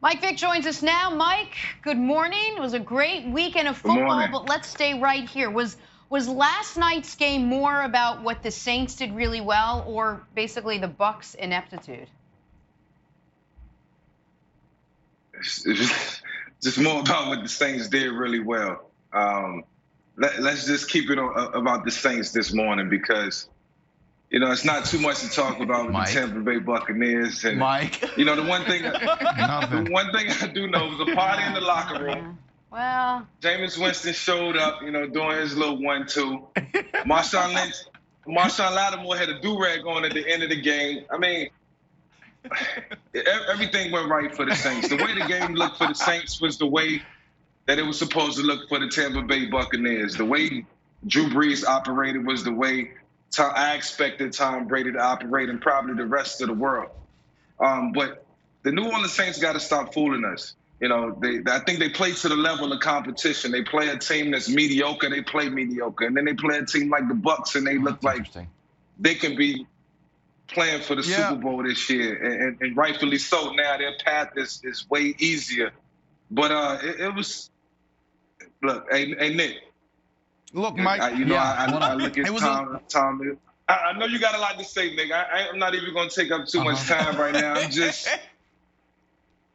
Mike Vick joins us now. Mike, good morning. It was a great weekend of football, but let's stay right here. Was last night's game more about what the Saints did really well, or basically the Bucs' ineptitude? It's just more about what the Saints did really well. Let's just keep it about the Saints this morning because, it's not too much to talk about with the Tampa Bay Buccaneers. And, the one thing I do know was a party in the locker room. Well, Jameis Winston showed up, doing his little 1-2. Marshawn Lattimore had a do-rag on at the end of the game. I mean, everything went right for the Saints. The way the game looked for the Saints was the way that it was supposed to look for the Tampa Bay Buccaneers. The way Drew Brees operated was the way I expected Tom Brady to operate and probably the rest of the world. But the New Orleans Saints got to stop fooling us. I think they play to the level of competition. They play a team that's mediocre, they play mediocre. And then they play a team like the Bucs, and they look like they can be playing for the Super Bowl this year. And rightfully so. Now their path is way easier. But it was – look, hey, Nick. Look, Mike. I look at Tom. I know you got a lot to say, Nick. I'm not even going to take up too much time right now.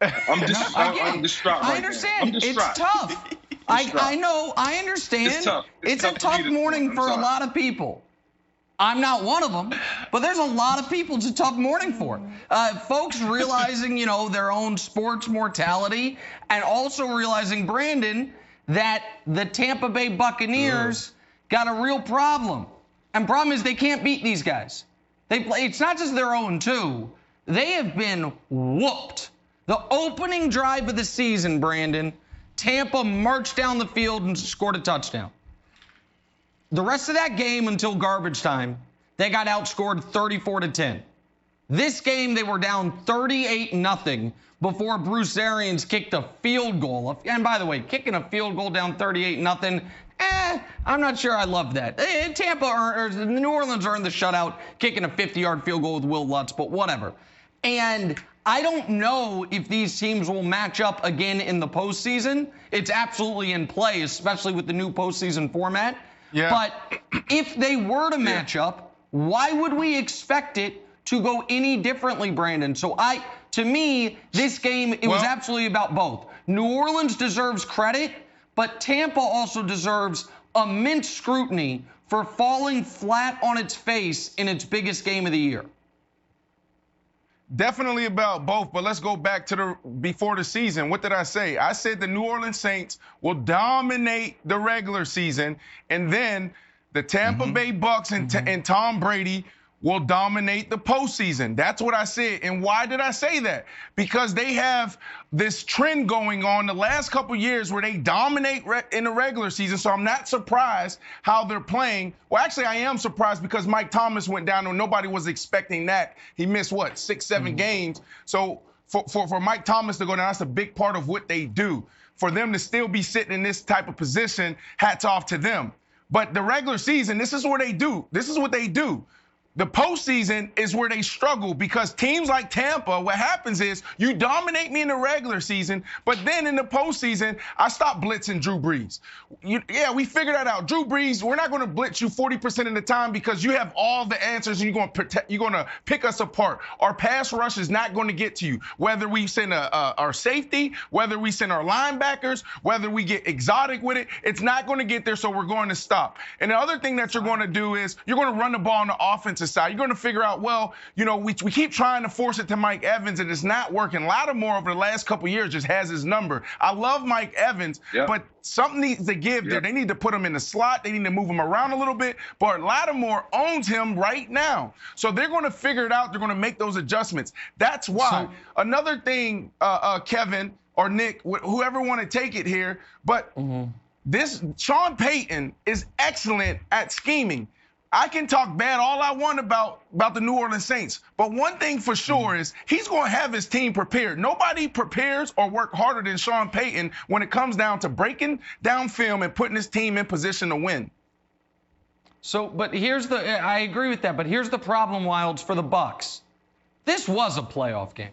I'm distraught I understand. It's tough. I know. I understand. It's tough. It's a tough morning for a lot of people. I'm not one of them, but there's a lot of people it's a tough morning for. Folks realizing, their own sports mortality, and also realizing, Brandon, that the Tampa Bay Buccaneers got a real problem. And problem is they can't beat these guys. It's not just their 0-2. They have been whooped. The opening drive of the season, Brandon, Tampa marched down the field and scored a touchdown. The rest of that game until garbage time, they got outscored 34-10. This game, they were down 38-0 before Bruce Arians kicked a field goal. And by the way, kicking a field goal down 38-0, I'm not sure I love that. The New Orleans earned the shutout, kicking a 50-yard field goal with Will Lutz, but whatever. And I don't know if these teams will match up again in the postseason. It's absolutely in play, especially with the new postseason format. Yeah. But if they were to match up, why would we expect it to go any differently, Brandon? So to me, this game, it was absolutely about both. New Orleans deserves credit, but Tampa also deserves immense scrutiny for falling flat on its face in its biggest game of the year. Definitely about both, but let's go back to before the season. What did I say? I said the New Orleans Saints will dominate the regular season, and then the Tampa Bay Bucs and Tom Brady will dominate the postseason. That's what I said. And why did I say that? Because they have this trend going on the last couple years where they dominate in the regular season. So I'm not surprised how they're playing. Well, actually, I am surprised because Mike Thomas went down and nobody was expecting that. He missed, 6-7 games. So for Mike Thomas to go down, that's a big part of what they do. For them to still be sitting in this type of position, hats off to them. But the regular season, this is what they do. This is what they do. The postseason is where they struggle because teams like Tampa, what happens is you dominate me in the regular season, but then in the postseason, I stop blitzing Drew Brees. We figured that out. Drew Brees, we're not going to blitz you 40% of the time because you have all the answers and you're going to pick us apart. Our pass rush is not going to get to you. Whether we send our safety, whether we send our linebackers, whether we get exotic with it, it's not going to get there, so we're going to stop. And the other thing that you're going to do is you're going to run the ball on the offensive side. You're going to figure out, we keep trying to force it to Mike Evans, and it's not working. Lattimore over the last couple years just has his number. I love Mike Evans, but something needs to give there. They need to put him in the slot. They need to move him around a little bit. But Lattimore owns him right now. So they're going to figure it out. They're going to make those adjustments. That's why. Another thing, Kevin or Nick, whoever want to take it here, but this Sean Payton is excellent at scheming. I can talk bad all I want about the New Orleans Saints, but one thing for sure is he's going to have his team prepared. Nobody prepares or work harder than Sean Payton when it comes down to breaking down film and putting his team in position to win. So, but I agree with that, but here's the problem, Wilds, for the Bucs. This was a playoff game.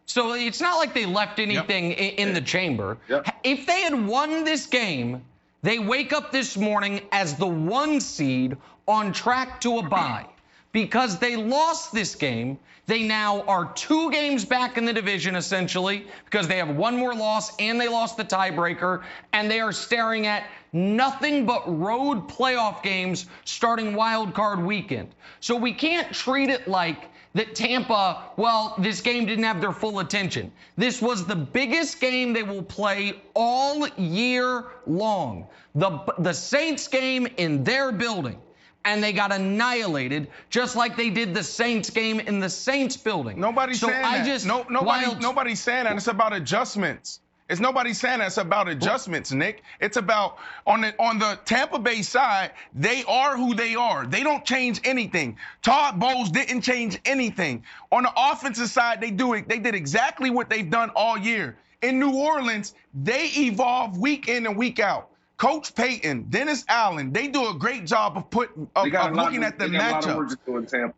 So it's not like they left anything in the chamber. If they had won this game, they wake up this morning as the 1 seed on track to a bye. Because they lost this game, they now are 2 games back in the division, essentially, because they have 1 more loss and they lost the tiebreaker, and they are staring at nothing but road playoff games starting wild card weekend. So we can't treat it like that Tampa, well, this game didn't have their full attention. This was the biggest game they will play all year long. The Saints game in their building. And they got annihilated, just like they did the Saints game in the Saints building. Nobody's saying that. Nobody's saying that. It's about adjustments. It's nobody saying that. It's about adjustments, Nick. It's about on the Tampa Bay side, they are who they are. They don't change anything. Todd Bowles didn't change anything. On the offensive side, they did exactly what they've done all year. In New Orleans, they evolve week in and week out. Coach Payton, Dennis Allen, they do a great job of looking at the matchup.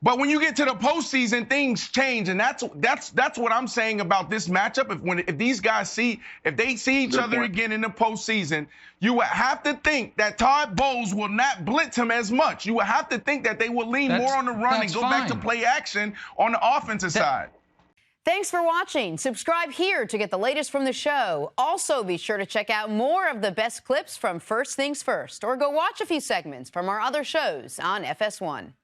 But when you get to the postseason, things change, and that's what I'm saying about this matchup. If these guys if they see each other again in the postseason, you would have to think that Todd Bowles will not blitz him as much. You would have to think that they will lean more on the run and go back to play action on the offensive side. Thanks for watching. Subscribe here to get the latest from the show. Also, be sure to check out more of the best clips from First Things First, or go watch a few segments from our other shows on FS1.